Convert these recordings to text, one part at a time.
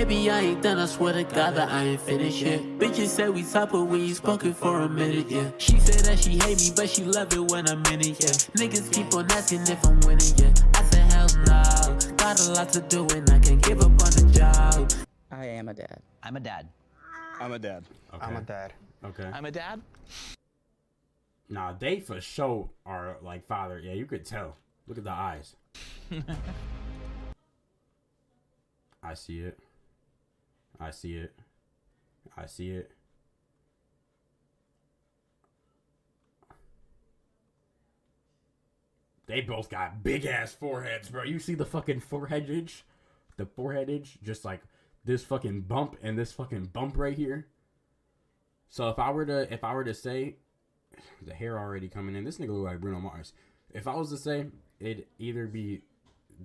Baby, I ain't done, I swear to God that I ain't finished yet. Bitches say we top, but we ain't spoken for a minute, yeah. She said that she hate me, but she love it when I'm in it, yeah. Niggas keep on asking if I'm winning, yeah. I said hell no, got a lot to do and I can't give up on the job. I am a dad. I'm a dad. I'm a dad. Okay. I'm a dad. Okay. I'm a dad. Nah, they for sure are like father. Yeah, you could tell. Look at the eyes. I see it. I see it. I see it. They both got big ass foreheads, bro. You see the fucking forehead edge? The forehead edge? Just like this fucking bump and this fucking bump right here. So if I were to say, the hair already coming in. This nigga look like Bruno Mars. If I was to say, it'd either be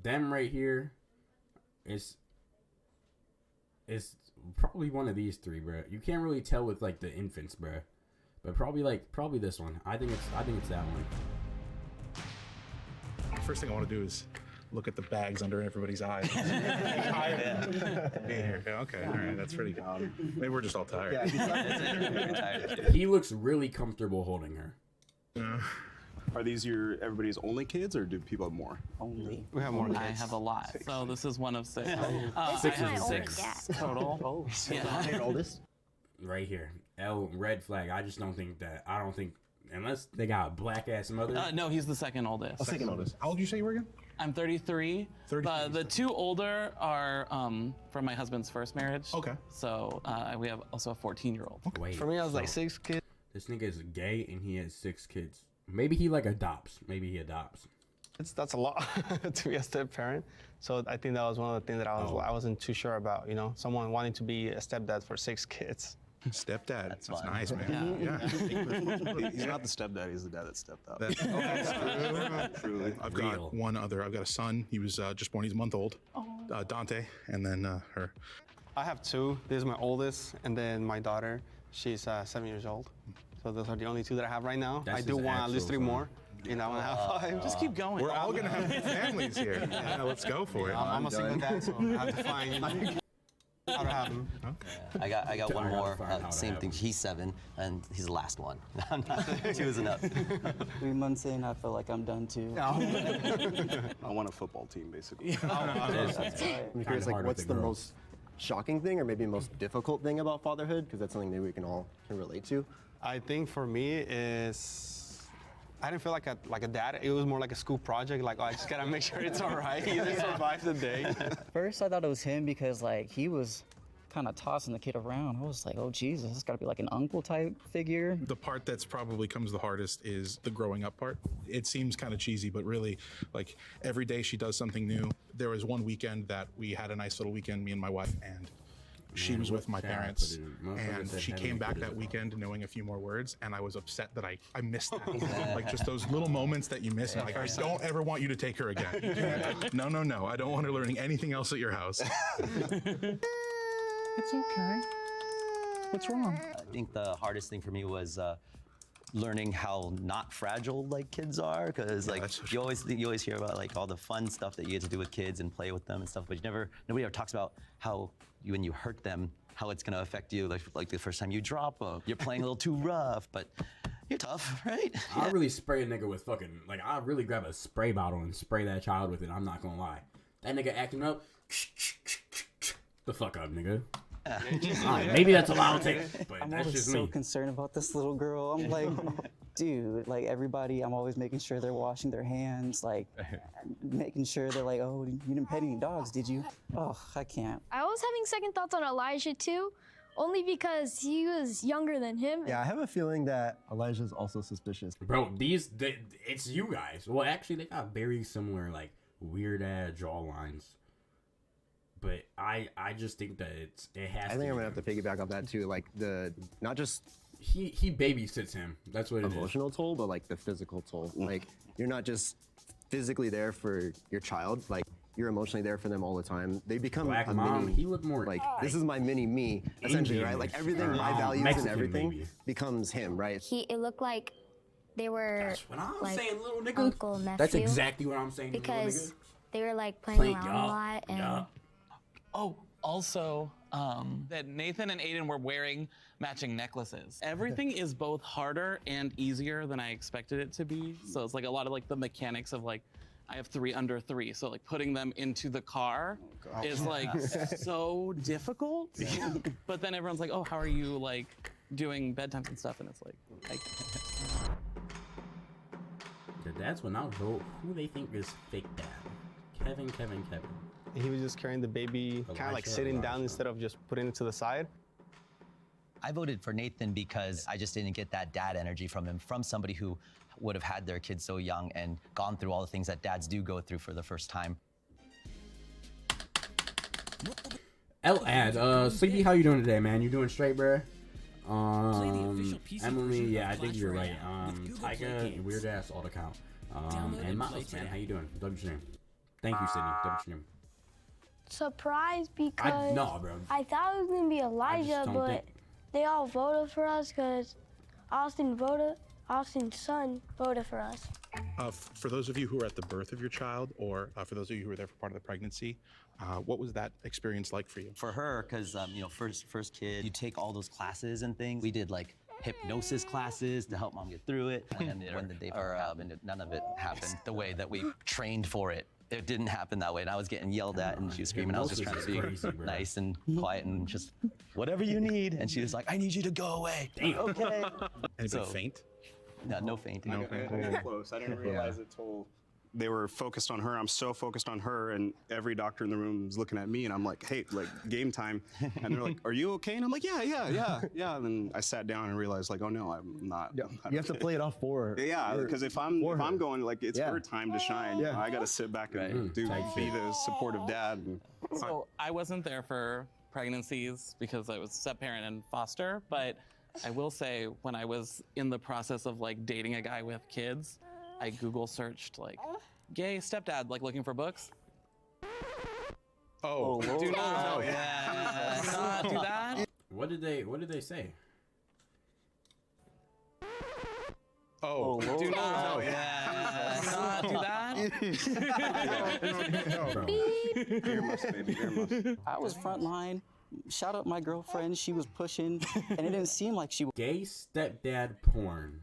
them right here. It's probably one of these three, bro. You can't really tell with like the infants, bro. But probably this one. I think it's that one. First thing I want to do is look at the bags under everybody's eyes. Okay, all right, that's pretty good. Maybe we're just all tired. He looks really comfortable holding her. Are these everybody's only kids, or do people have more? Only. We have more kids. I have a lot, so this is one of 6. Six I have is six. total. Oh, Yeah. Your oldest? Right here. L, red flag. I don't think, unless they got a black ass mother. No, he's the second oldest. Second oldest. How old did you say you were again? I'm 33. 33. The 2 older are from my husband's first marriage. Okay. So we have also a 14-year-old. Wait, For me, I was like 6 kids. this nigga is gay and he has 6 kids. Maybe he like adopts. Maybe he adopts. That's a lot to be a step parent. So I think that was one of the things that I wasn't too sure about. You know, someone wanting to be a stepdad for 6 kids. Stepdad. That's fun. nice, man. Yeah. He's not the stepdad. He's the dad that stepped up. Truly. I've got one other. I've got a son. He was just born. He's a month old. Dante, and then her. I have 2. This is my oldest, and then my daughter. She's 7 years old. So those are the only 2 that I have right now. That's I do his want at least 3 actual more. You know, I want to have 5. Just keep going. We're all gonna have families here. Yeah, let's go for it. I'm a single dad, so I have to find how to have them. I got one I gotta more. find how to Same have thing. him. He's 7, and he's the last one. 2 is enough. 3 months in, I feel like I'm done too. I want a football team, basically. I'm curious, like, what's the most shocking thing or maybe most difficult thing about fatherhood? Because that's something maybe we can all relate to. I think for me is I didn't feel like a dad. It was more like a school project. Like, oh, I just gotta make sure it's all right. He didn't survive the day. First, I thought it was him because like he was kind of tossing the kid around. I was like, oh Jesus, it's got to be like an uncle type figure. The part that's probably comes the hardest is the growing up part. It seems kind of cheesy, but really, like every day she does something new. There was one weekend that we had a nice little weekend, me and my wife, and she was with my parents, and she came back that weekend knowing a few more words, and I was upset that I missed that. Like just those little moments that you miss. And like, I don't ever want you to take her again. You can't. No. I don't want her learning anything else at your house. It's okay. What's wrong? I think the hardest thing for me was learning how not fragile like kids are, because like you always hear about like all the fun stuff that you get to do with kids and play with them and stuff, but nobody ever talks about how when you hurt them, how it's gonna affect you. Like the first time you drop them, you're playing a little too rough, but you're tough, right? I really spray a nigga with fucking I really grab a spray bottle and spray that child with it. I'm not gonna lie. That nigga acting up, the fuck up, nigga. Alright, maybe that's a lot to take, but I'm that's always just so me. concerned about this little girl. I'm like, dude, like everybody, I'm always making sure they're washing their hands, like making sure they're like, oh, you didn't pet any dogs, did you? Oh, I can't. I was having second thoughts on Elijah too, only because he was younger than him. Yeah, I have a feeling that Elijah's also suspicious. Bro, it's you guys. Well, actually, they got very similar, like, weird-ass jawlines. But I just think that it has to. I think I'm gonna have to piggyback off that too. Like not just he babysits him. That's what it is. Emotional toll, but like the physical toll. Like you're not just physically there for your child. Like you're emotionally there for them all the time. They become Black a mom. mini. He looked more like this is my mini me essentially, Indian, right? Like everything, or, my values Mexican, and everything maybe. becomes him, right? It looked like they were That's what I'm like saying, little nigga. uncle, nephew. That's exactly what I'm saying, Because little nigga. they were like playing around a lot and. Also, that Nathan and Aiden were wearing matching necklaces. Everything is both harder and easier than I expected it to be. So it's like a lot of like the mechanics of like, I have 3 under 3. So like putting them into the car is like so difficult. But then everyone's like, oh, how are you like doing bedtimes and stuff? And it's like, The dads will not vote who they think is fake dad. Kevin. He was just carrying the baby, kind of like sitting down instead of just putting it to the side. I voted for Nathan because I just didn't get that dad energy from him, from somebody who would have had their kids so young and gone through all the things that dads do go through for the first time. L-Ad, Sleepy, how you doing today, man? You doing straight, bruh? Emily, yeah, I think you're right. Tyga, weird ass, all the count. And Miles, man, how you doing? What's your name? Thank you, Sydney. What's your name? Surprised because bro. I thought it was gonna be Elijah, but they all voted for us because Austin's son voted for us. For those of you who were at the birth of your child, or for those of you who were there for part of the pregnancy, what was that experience like for you? For her, because first kid, you take all those classes and things. We did like hypnosis classes to help mom get through it. When the day happened, none of it happened the way that we trained for it. It didn't happen that way, and I was getting yelled at, and she was screaming. I was just trying to be nice and quiet and just whatever you need. And she was like, "I need you to go away." Damn. Okay. Anybody faint? No fainting. I got close. I didn't realize it till they were focused on her. I'm so focused on her, and every doctor in the room is looking at me, and I'm like, hey, like game time. And they're like, are you okay? And I'm like, yeah. And then I sat down and realized, like, oh no, I'm not. Yeah. You have to play it off for her. Yeah, because if I'm going, like, it's her time to shine. Yeah. I got to sit back and be the supportive dad. So I wasn't there for pregnancies because I was step parent and foster, but I will say when I was in the process of like dating a guy with kids, I Google searched like gay stepdad, like looking for books. Oh, Do not do that. What did they say? Oh, Do not do that. Earmuffs, baby, earmuffs. I was frontline. Shout out my girlfriend. She was pushing, and it didn't seem like she Gay stepdad porn.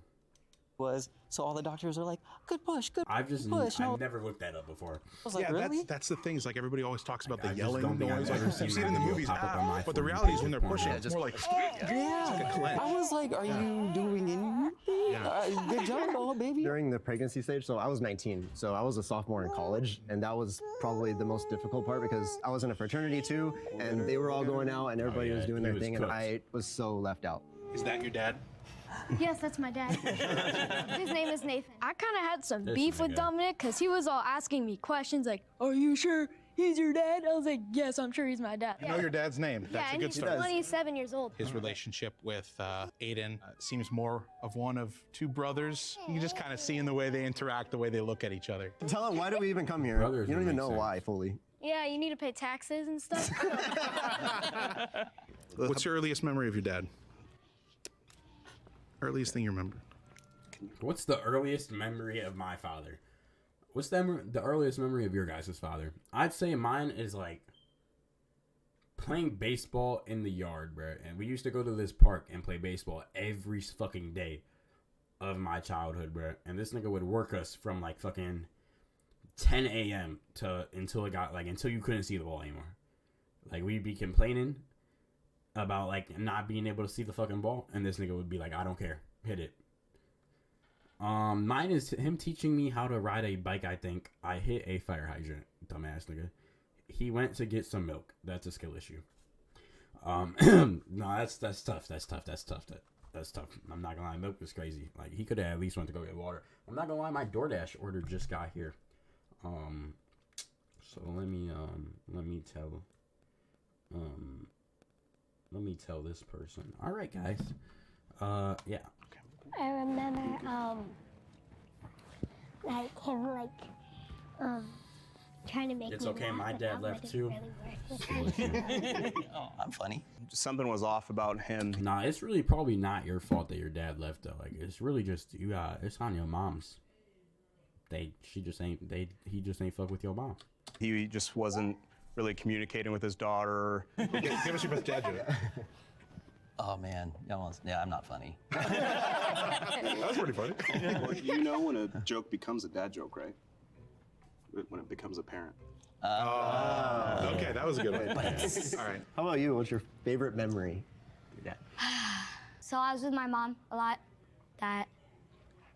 was. So all the doctors are like, good push, good I've never looked that up before. I was like, yeah, really? that's the thing. Is like everybody always talks about I the just yelling don't think I've noise. ever Like seen you see it in the that video movies, pop up on my but the phone. reality is when they're Porn. pushing, Yeah, it's just- more like Yeah. clench. I was like, are you doing anything? Good job, oh, baby. During the pregnancy stage, so I was 19, so I was a sophomore in college, and that was probably the most difficult part because I was in a fraternity too, and they were all going out and everybody was doing their thing, and I was so left out. Is that your dad? Yes, that's my dad. His name is Nathan. I kind of had some beef with nigga. Dominic because he was all asking me questions like, are you sure he's your dad? I was like, yes, I'm sure he's my dad. You know your dad's name. That's yeah, a and good he's start. 27 years old. His relationship with Aiden seems more of one of two brothers. You can just kind of see in the way they interact, the way they look at each other. Tell them, why do we even come here? Brothers You don't would even make know sense. why fully. Yeah, you need to pay taxes and stuff. What's your earliest memory of your dad? Earliest thing you remember? What's the earliest memory of my father? What's the earliest memory of your guys' father? I'd say mine is like playing baseball in the yard, bro. And we used to go to this park and play baseball every fucking day of my childhood, bro. And this nigga would work us from like fucking 10 a.m. until you couldn't see the ball anymore. Like we'd be complaining about like not being able to see the fucking ball, and this nigga would be like, I don't care, hit it. Mine is him teaching me how to ride a bike. I think I hit a fire hydrant, dumbass nigga. He went to get some milk. That's a skill issue. No, that's tough. That's tough. I'm not gonna lie, milk was crazy. Like he could have at least went to go get water. I'm not gonna lie, my DoorDash order just got here. So let me tell this person. All right, guys. Yeah. I remember, like him, trying to make It's me okay, laugh my dad without left letting too. really work. Oh, I'm funny. Something was off about him. Nah, it's really probably not your fault that your dad left though. Like it's really just it's on your mom's. He just ain't fuck with your mom. He just wasn't really communicating with his daughter. Give us your best dad joke. Oh man, yeah, I'm not funny. That was pretty funny. Well, you know when a joke becomes a dad joke, right? When it becomes apparent. Okay, that was a good one. All right. How about you? What's your favorite memory? Yeah. So I was with my mom a lot, that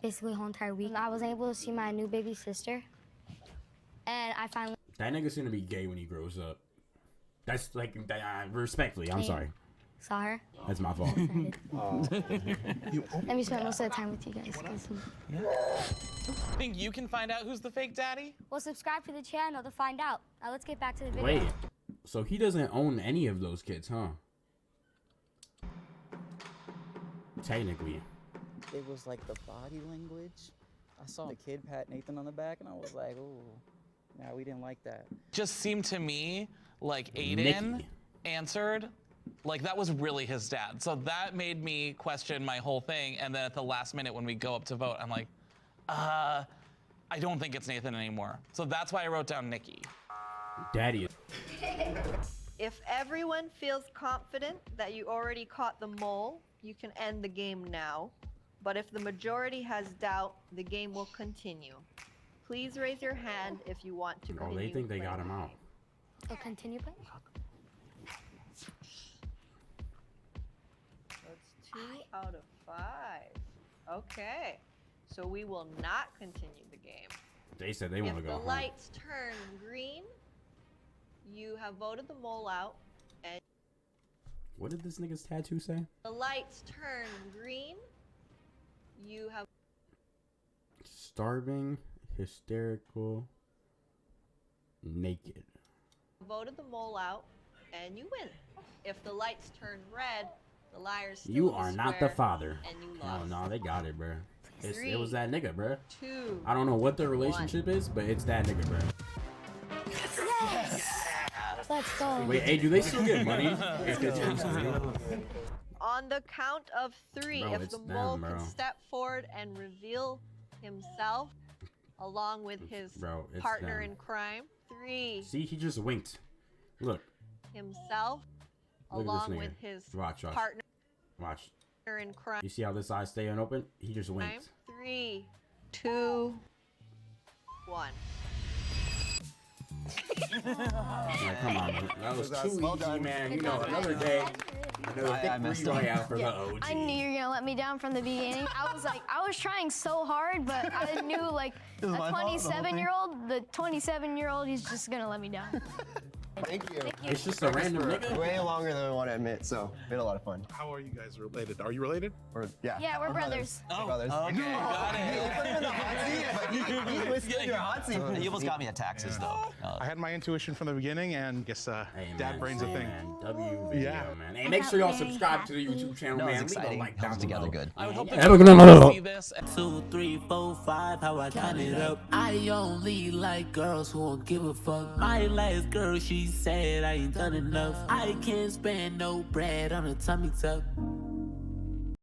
basically whole entire week. I was able to see my new baby sister, and I finally. That nigga's gonna be gay when he grows up. That's like, respectfully, I'm sorry. Saw her. That's my fault. Let me spend most of the time with you guys. Think you can find out who's the fake daddy? Well, subscribe to the channel to find out. Now let's get back to the video. Wait, so he doesn't own any of those kids, huh? Technically. It was like the body language. I saw a kid pat Nathan on the back, and I was like, oh, nah, we didn't like that. Just seemed to me like Aiden Nikki. answered like that was really his dad. So that made me question my whole thing. And then at the last minute when we go up to vote, I'm like, I don't think it's Nathan anymore. So that's why I wrote down Nikki. Daddy. If everyone feels confident that you already caught the mole, you can end the game now. But if the majority has doubt, the game will continue. Please raise your hand if you want to continue. Oh, they think they got him playing. out. So continue playing. That's 2 out of 5. Okay, so we will not continue the game. They said they want to If go the home. lights turn green, you have voted the mole out, and What did this nigga's tattoo say? the lights turn green, you have Starving, hysterical, naked. voted the mole out, and you win. If the lights turn red, the liars still You in are not the square, father. and you Oh lost. no, they got it, bro. It 3, was that nigga, bro. 2. I don't know what the relationship is, but it's that nigga, bro. Let's go. Wait, hey, do they still get money if it turns green? On the count of 3, Bro, if it's the mole them, can bro. step forward and reveal himself along with his Bro, it's partner them. in crime. 3, See, he just winked. Look, himself look at along this nigga. with his Watch. partner Watch. in crime. You see how this eye's staying open? He just winked. 3, 2, 1. Like, come on, man. That was too well easy, done. man. You know, another day. Another I thick messed three up. layout for the OG. I knew you were gonna let me down from the beginning. I was trying so hard, but I knew like a was my fault, the whole thing? 27-year-old, the 27-year-old, he's just gonna let me down. Thank you. It's just a random nigga. Way longer than I want to admit, so we had a lot of fun. How are you guys related? Are you related? Or, yeah. Yeah, we're brothers. Oh, brothers. okay, got it. You withstood your hot seat. You almost got me at taxes though. I had my intuition from the beginning, and guess Hey, dad man, brain's a thing. Man, W video, Yeah. man. Hey, make sure y'all subscribe to the YouTube channel, No, man. it's Leave a exciting. like Held down together below. good. I would hope Yeah. that you see this. 2, 3, 4, 5, how I count it up. I only like girls who won't give a fuck. My last girl, she said I ain't done enough. I can't spend no bread on a tummy tuck.